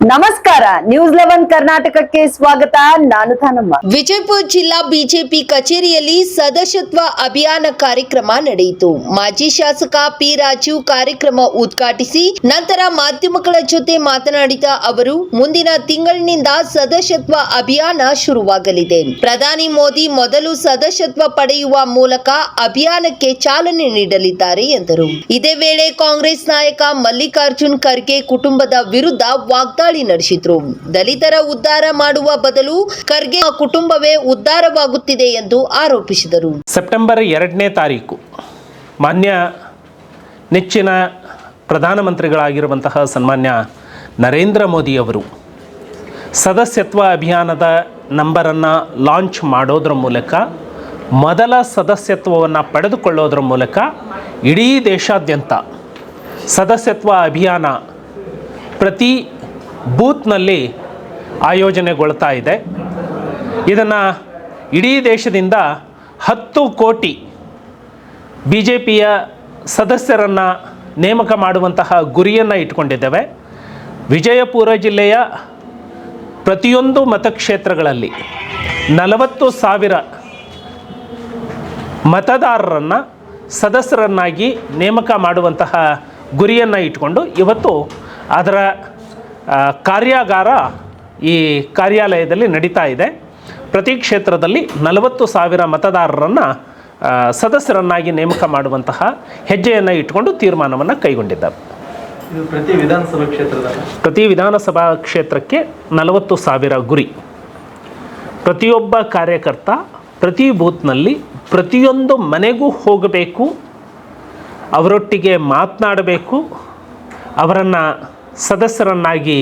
ನಮಸ್ಕಾರ ನ್ಯೂಸ್ 11 ಕರ್ನಾಟಕಕ್ಕೆ ಸ್ವಾಗತ. ನಾನು ತಾನಮ್ಮ. ವಿಜಯಪುರ ಜಿಲ್ಲಾ ಬಿಜೆಪಿ ಕಚೇರಿಯಲ್ಲಿ ಸದಸ್ಯತ್ವ ಅಭಿಯಾನ ಕಾರ್ಯಕ್ರಮ ನಡೆಯಿತು. ಮಾಜಿ ಶಾಸಕ ಪಿ ರಾಜೀವ್ ಕಾರ್ಯಕ್ರಮ ಉದ್ಘಾಟಿಸಿ ನಂತರ ಮಾಧ್ಯಮಗಳ ಜೊತೆ ಮಾತನಾಡಿದ ಅವರು, ಮುಂದಿನ ತಿಂಗಳಿನಿಂದ ಸದಸ್ಯತ್ವ ಅಭಿಯಾನ ಶುರುವಾಗಲಿದೆ. ಪ್ರಧಾನಿ ಮೋದಿ ಮೊದಲು ಸದಸ್ಯತ್ವ ಪಡೆಯುವ ಮೂಲಕ ಅಭಿಯಾನಕ್ಕೆ ಚಾಲನೆ ನೀಡಲಿದ್ದಾರೆ ಎಂದರು. ಇದೇ ವೇಳೆ ಕಾಂಗ್ರೆಸ್ ನಾಯಕ ಮಲ್ಲಿಕಾರ್ಜುನ್ ಖರ್ಗೆ ಕುಟುಂಬದ ವಿರುದ್ಧ ವಾಗ್ದಾಳಿ ನಡೆಸಿದ್ರು. ದಲಿತರ ಉದ್ಧಾರ ಮಾಡುವ ಬದಲು ಖರ್ಗೆ ಕುಟುಂಬವೇ ಉದ್ಧಾರವಾಗುತ್ತಿದೆ ಎಂದು ಆರೋಪಿಸಿದರು. ಸೆಪ್ಟೆಂಬರ್ 2ನೇ ತಾರೀಕು ಮಾನ್ಯ ನೆಚ್ಚಿನ ಪ್ರಧಾನಮಂತ್ರಿಗಳಾಗಿರುವಂತಹ ಸನ್ಮಾನ್ಯ ನರೇಂದ್ರ ಮೋದಿಯವರು ಸದಸ್ಯತ್ವ ಅಭಿಯಾನದ ನಂಬರನ್ನು ಲಾಂಚ್ ಮಾಡೋದ್ರ ಮೂಲಕ ಮೊದಲ ಸದಸ್ಯತ್ವವನ್ನು ಪಡೆದುಕೊಳ್ಳೋದ್ರ ಮೂಲಕ ಇಡೀ ದೇಶಾದ್ಯಂತ ಸದಸ್ಯತ್ವ ಅಭಿಯಾನ ಪ್ರತಿ ಬೂತ್ನಲ್ಲಿ ಆಯೋಜನೆಗೊಳ್ತಾ ಇದೆ. ಇದನ್ನು ಇಡೀ ದೇಶದಿಂದ 10 ಕೋಟಿ ಬಿ ಜೆ ಪಿಯ ಸದಸ್ಯರನ್ನು ನೇಮಕ ಮಾಡುವಂತಹ ಗುರಿಯನ್ನು ಇಟ್ಕೊಂಡಿದ್ದೇವೆ. ವಿಜಯಪುರ ಜಿಲ್ಲೆಯ ಪ್ರತಿಯೊಂದು ಮತಕ್ಷೇತ್ರಗಳಲ್ಲಿ 40,000 ಮತದಾರರನ್ನು ಸದಸ್ಯರನ್ನಾಗಿ ನೇಮಕ ಮಾಡುವಂತಹ ಗುರಿಯನ್ನು ಇಟ್ಕೊಂಡು ಇವತ್ತು ಅದರ ಕಾರ್ಯಾಗಾರ ಈ ಕಾರ್ಯಾಲಯದಲ್ಲಿ ನಡೀತಾ ಇದೆ. ಪ್ರತಿ ಕ್ಷೇತ್ರದಲ್ಲಿ 40,000 ಮತದಾರರನ್ನು ಸದಸ್ಯರನ್ನಾಗಿ ನೇಮಕ ಮಾಡುವಂತಹ ಹೆಜ್ಜೆಯನ್ನು ಇಟ್ಟುಕೊಂಡು ತೀರ್ಮಾನವನ್ನು ಕೈಗೊಂಡಿದ್ದಾರೆ. ಪ್ರತಿ ವಿಧಾನಸಭಾ ಕ್ಷೇತ್ರಕ್ಕೆ 40,000 ಗುರಿ. ಪ್ರತಿಯೊಬ್ಬ ಕಾರ್ಯಕರ್ತ ಪ್ರತಿ ಬೂತ್ನಲ್ಲಿ ಪ್ರತಿಯೊಂದು ಮನೆಗೂ ಹೋಗಬೇಕು, ಅವರೊಟ್ಟಿಗೆ ಮಾತನಾಡಬೇಕು, ಅವರನ್ನು ಸದಸ್ಯರನ್ನಾಗಿ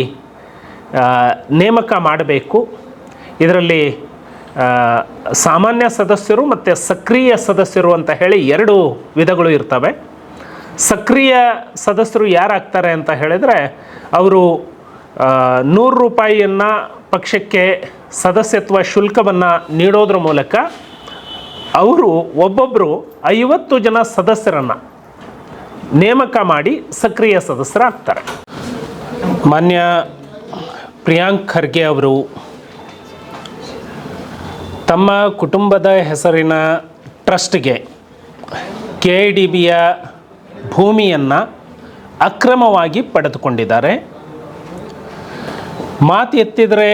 ನೇಮಕ ಮಾಡಬೇಕು. ಇದರಲ್ಲಿ ಸಾಮಾನ್ಯ ಸದಸ್ಯರು ಮತ್ತು ಸಕ್ರಿಯ ಸದಸ್ಯರು ಅಂತ ಹೇಳಿ 2 ವಿಧಗಳು ಇರ್ತವೆ. ಸಕ್ರಿಯ ಸದಸ್ಯರು ಯಾರಾಗ್ತಾರೆ ಅಂತ ಹೇಳಿದರೆ, ಅವರು 100 ರೂಪಾಯಿಯನ್ನು ಪಕ್ಷಕ್ಕೆ ಸದಸ್ಯತ್ವ ಶುಲ್ಕವನ್ನು ನೀಡೋದ್ರ ಮೂಲಕ ಅವರು ಒಬ್ಬೊಬ್ಬರು 50 ಜನ ಸದಸ್ಯರನ್ನು ನೇಮಕ ಮಾಡಿ ಸಕ್ರಿಯ ಸದಸ್ಯರಾಗ್ತಾರೆ. ಮಾನ್ಯ ಪ್ರಿಯಾಂಕ್ ಖರ್ಗೆ ಅವರು ತಮ್ಮ ಕುಟುಂಬದ ಹೆಸರಿನ ಟ್ರಸ್ಟ್ಗೆ KIDBಯ ಭೂಮಿಯನ್ನು ಅಕ್ರಮವಾಗಿ ಪಡೆದುಕೊಂಡಿದ್ದಾರೆ. ಮಾತು ಎತ್ತಿದರೆ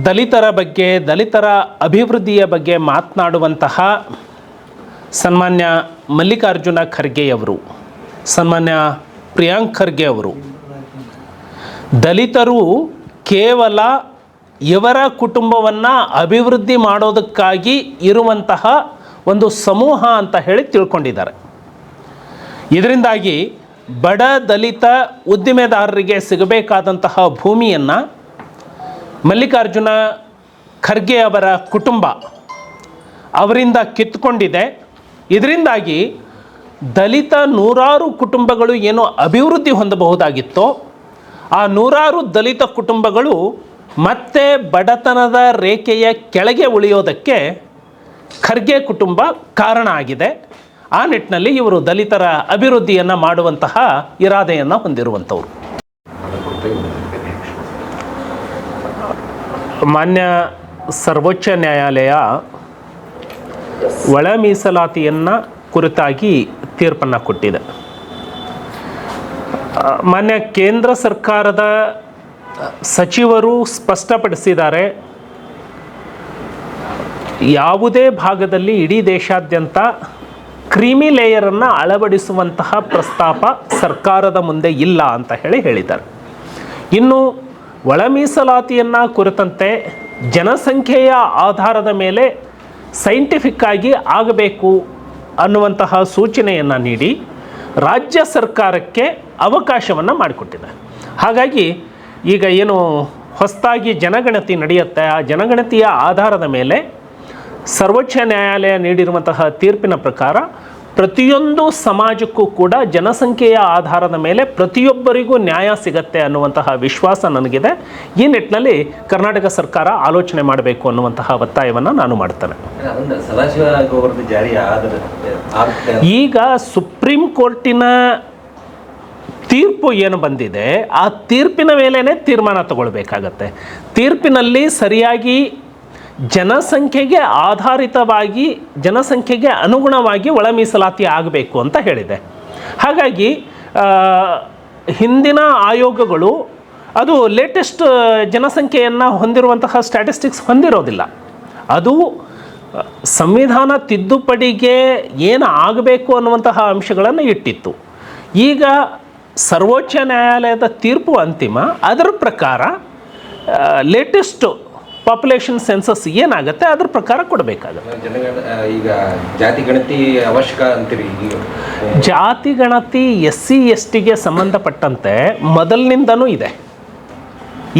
ದಲಿತರ ಬಗ್ಗೆ, ದಲಿತರ ಅಭಿವೃದ್ಧಿಯ ಬಗ್ಗೆ ಮಾತನಾಡುವಂತಹ ಸನ್ಮಾನ್ಯ ಮಲ್ಲಿಕಾರ್ಜುನ ಖರ್ಗೆಯವರು, ಸನ್ಮಾನ್ಯ ಪ್ರಿಯಾಂಕ್ ಖರ್ಗೆ ಅವರು ದಲಿತರು ಕೇವಲ ಇವರ ಕುಟುಂಬವನ್ನು ಅಭಿವೃದ್ಧಿ ಮಾಡೋದಕ್ಕಾಗಿ ಇರುವಂತಹ ಒಂದು ಸಮೂಹ ಅಂತ ಹೇಳಿ ತಿಳ್ಕೊಂಡಿದ್ದಾರೆ. ಇದರಿಂದಾಗಿ ಬಡ ದಲಿತ ಉದ್ದಿಮೆದಾರರಿಗೆ ಸಿಗಬೇಕಾದಂತಹ ಭೂಮಿಯನ್ನು ಮಲ್ಲಿಕಾರ್ಜುನ ಖರ್ಗೆ ಅವರ ಕುಟುಂಬ ಅವರಿಂದ ಕಿತ್ತುಕೊಂಡಿದೆ. ಇದರಿಂದಾಗಿ ದಲಿತ 100 ಕುಟುಂಬಗಳು ಏನು ಅಭಿವೃದ್ಧಿ ಹೊಂದಬಹುದಾಗಿತ್ತೋ ಆ 100 ದಲಿತ ಕುಟುಂಬಗಳು ಮತ್ತೆ ಬಡತನದ ರೇಖೆಯ ಕೆಳಗೆ ಉಳಿಯೋದಕ್ಕೆ ಖರ್ಗೆ ಕುಟುಂಬ ಕಾರಣ ಆಗಿದೆ. ಆ ನಿಟ್ಟಿನಲ್ಲಿ ಇವರು ದಲಿತರ ಅಭಿವೃದ್ಧಿಯನ್ನು ಮಾಡುವಂತಹ ಇರಾದೆಯನ್ನು ಹೊಂದಿರುವಂಥವ್ರು. ಮಾನ್ಯ ಸರ್ವೋಚ್ಚ ನ್ಯಾಯಾಲಯ ಒಳ ಮೀಸಲಾತಿಯನ್ನು ಕುರಿತಾಗಿ ತೀರ್ಪನ್ನು ಕೊಟ್ಟಿದೆ. ಮಾನ್ಯ ಕೇಂದ್ರ ಸರ್ಕಾರದ ಸಚಿವರು ಸ್ಪಷ್ಟಪಡಿಸಿದ್ದಾರೆ, ಯಾವುದೇ ಭಾಗದಲ್ಲಿ ಇಡೀ ದೇಶಾದ್ಯಂತ ಕ್ರೀಮಿ ಲೇಯರನ್ನು ಅಳವಡಿಸುವಂತಹ ಪ್ರಸ್ತಾಪ ಸರ್ಕಾರದ ಮುಂದೆ ಇಲ್ಲ ಅಂತ ಹೇಳಿದ್ದಾರೆ. ಇನ್ನು ಒಳ ಮೀಸಲಾತಿಯನ್ನು ಕುರಿತಂತೆ ಜನಸಂಖ್ಯೆಯ ಆಧಾರದ ಮೇಲೆ ಸೈಂಟಿಫಿಕ್ ಆಗಿ ಆಗಬೇಕು ಅನ್ನುವಂತಹ ಸೂಚನೆಯನ್ನು ನೀಡಿ ರಾಜ್ಯ ಸರ್ಕಾರಕ್ಕೆ ಅವಕಾಶವನ್ನು ಮಾಡಿಕೊಟ್ಟಿದೆ. ಹಾಗಾಗಿ ಈಗ ಏನು ಹೊಸದಾಗಿ ಜನಗಣತಿ ನಡೆಯುತ್ತೆ, ಆ ಜನಗಣತಿಯ ಆಧಾರದ ಮೇಲೆ ಸರ್ವೋಚ್ಚ ನ್ಯಾಯಾಲಯ ನೀಡಿರುವಂತಹ ತೀರ್ಪಿನ ಪ್ರಕಾರ ಪ್ರತಿಯೊಂದು ಸಮಾಜಕ್ಕೂ ಕೂಡ ಜನಸಂಖ್ಯೆಯ ಆಧಾರದ ಮೇಲೆ ಪ್ರತಿಯೊಬ್ಬರಿಗೂ ನ್ಯಾಯ ಸಿಗತ್ತೆ ಅನ್ನುವಂತಹ ವಿಶ್ವಾಸ ನನಗಿದೆ. ಈ ನಿಟ್ಟಿನಲ್ಲಿ ಕರ್ನಾಟಕ ಸರ್ಕಾರ ಆಲೋಚನೆ ಮಾಡಬೇಕು ಅನ್ನುವಂತಹ ಒತ್ತಾಯವನ್ನು ನಾನು ಮಾಡ್ತೇನೆ. ಈಗ ಸುಪ್ರೀಂ ಕೋರ್ಟಿನ ತೀರ್ಪು ಏನು ಬಂದಿದೆ ಆ ತೀರ್ಪಿನ ಮೇಲೇ ತೀರ್ಮಾನ ತಗೊಳ್ಬೇಕಾಗತ್ತೆ. ತೀರ್ಪಿನಲ್ಲಿ ಸರಿಯಾಗಿ ಜನಸಂಖ್ಯೆಗೆ ಆಧಾರಿತವಾಗಿ ಜನಸಂಖ್ಯೆಗೆ ಅನುಗುಣವಾಗಿ ಒಳ ಮೀಸಲಾತಿ ಆಗಬೇಕು ಅಂತ ಹೇಳಿದೆ. ಹಾಗಾಗಿ ಹಿಂದಿನ ಆಯೋಗಗಳು ಅದು ಲೇಟೆಸ್ಟ್ ಜನಸಂಖ್ಯೆಯನ್ನು ಹೊಂದಿರುವಂತಹ ಸ್ಟ್ಯಾಟಿಸ್ಟಿಕ್ಸ್ ಹೊಂದಿರೋದಿಲ್ಲ. ಅದು ಸಂವಿಧಾನ ತಿದ್ದುಪಡಿಗೆ ಏನು ಆಗಬೇಕು ಅನ್ನುವಂತಹ ಅಂಶಗಳನ್ನು ಇಟ್ಟಿತ್ತು. ಈಗ ಸರ್ವೋಚ್ಚ ನ್ಯಾಯಾಲಯದ ತೀರ್ಪು ಅಂತಿಮ. ಅದರ ಪ್ರಕಾರ ಲೇಟೆಸ್ಟ್ ಪಾಪ್ಯುಲೇಷನ್ ಸೆನ್ಸಸ್ ಏನಾಗುತ್ತೆ ಅದ್ರ ಪ್ರಕಾರ ಕೊಡಬೇಕಾಗುತ್ತೆ. ಈಗ ಜಾತಿ ಗಣತಿ ಅವಶ್ಯಕ ಅಂತೀರಿ? ಜಾತಿ ಗಣತಿ SC STಗೆ ಸಂಬಂಧಪಟ್ಟಂತೆ ಮೊದಲಿನಿಂದನೂ ಇದೆ,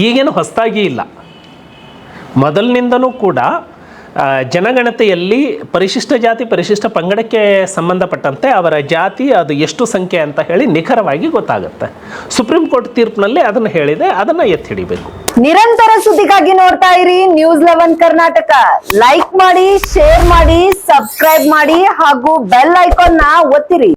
ಈಗೇನು ಹೊಸದಾಗಿ ಇಲ್ಲ. ಮೊದಲಿನಿಂದನೂ ಕೂಡ ಜನಗಣತಿಯಲ್ಲಿ ಪರಿಶಿಷ್ಟ ಜಾತಿ ಪರಿಶಿಷ್ಟ ಪಂಗಡಕ್ಕೆ ಸಂಬಂಧಪಟ್ಟಂತೆ ಅವರ ಜಾತಿ ಅದು ಎಷ್ಟು ಸಂಖ್ಯೆ ಅಂತ ಹೇಳಿ ನಿಖರವಾಗಿ ಗೊತ್ತಾಗುತ್ತೆ. ಸುಪ್ರೀಂ ಕೋರ್ಟ್ ತೀರ್ಪಿನಲ್ಲಿ ಅದನ್ನು ಹೇಳಿದೆ, ಅದನ್ನು ಎತ್ತಿ ಹಿಡಿಬೇಕು. ನಿರಂತರ ಸುದ್ದಿಗಾಗಿ ನೋಡ್ತಾ ಇರಿ News11 ಕರ್ನಾಟಕ. ಲೈಕ್ ಮಾಡಿ, ಶೇರ್ ಮಾಡಿ, ಸಬ್ಸ್ಕ್ರೈಬ್ ಮಾಡಿ ಹಾಗೂ ಬೆಲ್ ಐಕಾನ್ ನ ಒತ್ತಿರಿ.